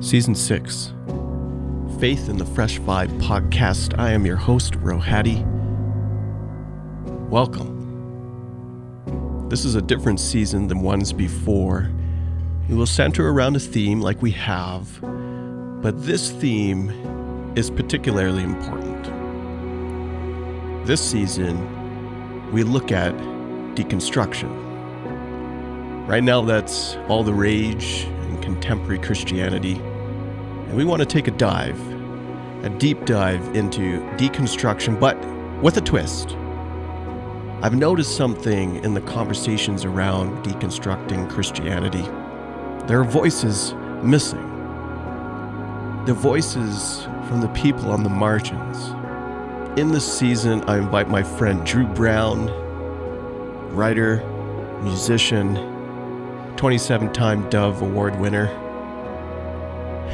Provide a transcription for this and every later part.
Season 6, Faith in the Fresh Vibe podcast. I am your host, Rohadi. Welcome. This is a different season than ones before. We will center around a theme like we have, but this theme is particularly important. This season, we look at deconstruction. Right now, that's all the rage in contemporary Christianity. And we want to take a deep dive into deconstruction, but with a twist. I've noticed something in the conversations around deconstructing Christianity. There are voices missing. The voices from the people on the margins. In this season, I invite my friend Drew Brown, writer, musician, 27-time Dove Award winner.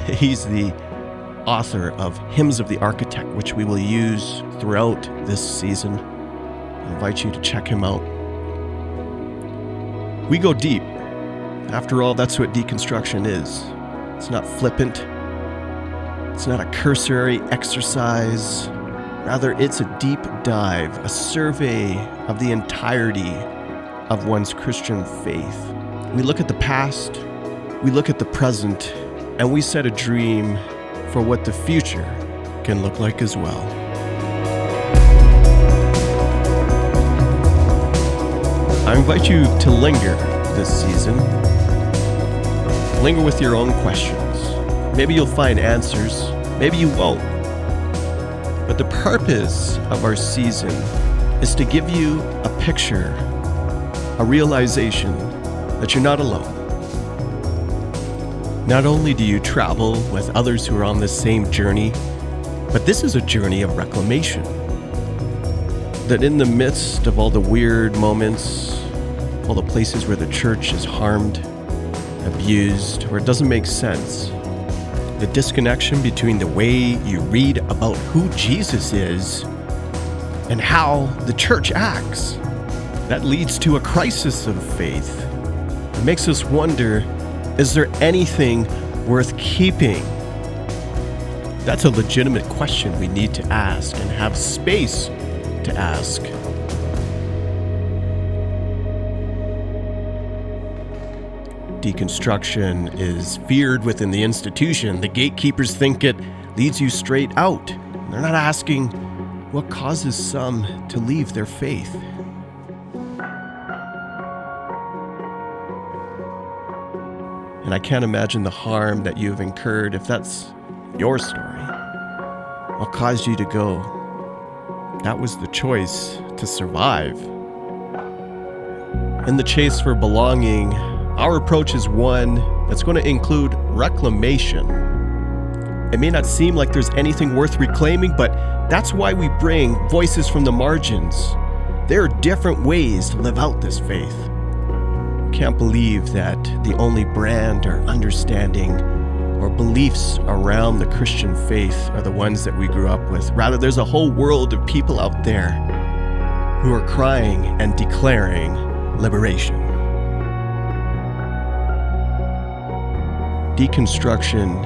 He's the author of Hymns of the Architect, which we will use throughout this season. I invite you to check him out. We go deep. After all, that's what deconstruction is. It's not flippant. It's not a cursory exercise. Rather, it's a deep dive, a survey of the entirety of one's Christian faith. We look at the past, we look at the present, and we set a dream for what the future can look like as well. I invite you to linger this season. Linger with your own questions. Maybe you'll find answers, maybe you won't. But the purpose of our season is to give you a picture, a realization that you're not alone. Not only do you travel with others who are on this same journey, but this is a journey of reclamation. That in the midst of all the weird moments, all the places where the church is harmed, abused, where it doesn't make sense, the disconnection between the way you read about who Jesus is and how the church acts, that leads to a crisis of faith. It makes us wonder, is there anything worth keeping? That's a legitimate question we need to ask and have space to ask. Deconstruction is feared within the institution. The gatekeepers think it leads you straight out. They're not asking what causes some to leave their faith. And I can't imagine the harm that you've incurred if that's your story. What caused you to go? That was the choice to survive. In the chase for belonging, our approach is one that's going to include reclamation. It may not seem like there's anything worth reclaiming, but that's why we bring voices from the margins. There are different ways to live out this faith. Can't believe that the only brand or understanding or beliefs around the Christian faith are the ones that we grew up with. Rather, there's a whole world of people out there who are crying and declaring liberation. Deconstruction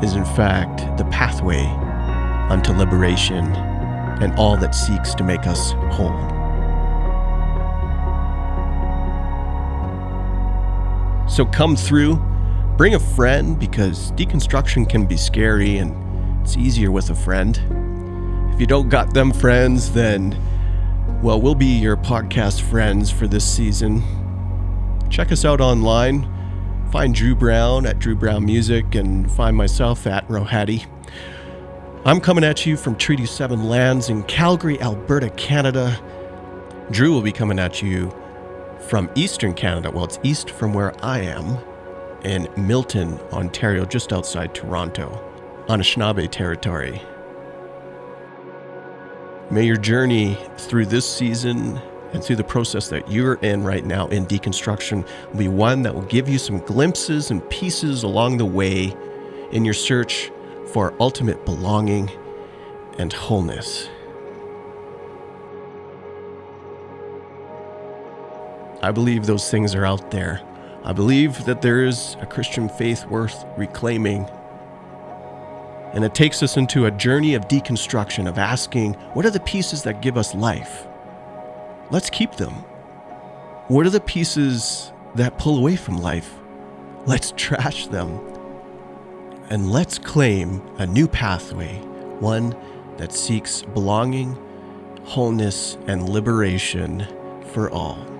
is in fact the pathway unto liberation and all that seeks to make us whole. So come through, bring a friend, because deconstruction can be scary and it's easier with a friend. If you don't got them friends, then, well, we'll be your podcast friends for this season. Check us out online. Find Drew Brown at Drew Brown Music and find myself at Rohadi. I'm coming at you from Treaty 7 lands in Calgary, Alberta, Canada. Drew will be coming at you from Eastern Canada. Well, it's east from where I am in Milton, Ontario, just outside Toronto, Anishinaabe territory. May your journey through this season and through the process that you're in right now in deconstruction will be one that will give you some glimpses and pieces along the way in your search for ultimate belonging and wholeness. I believe those things are out there. I believe that there is a Christian faith worth reclaiming, And it takes us into a journey of deconstruction, of asking, what are the pieces that give us life? Let's keep them. What are the pieces that pull away from life? Let's trash them. And let's claim a new pathway, one that seeks belonging, wholeness, and liberation for all.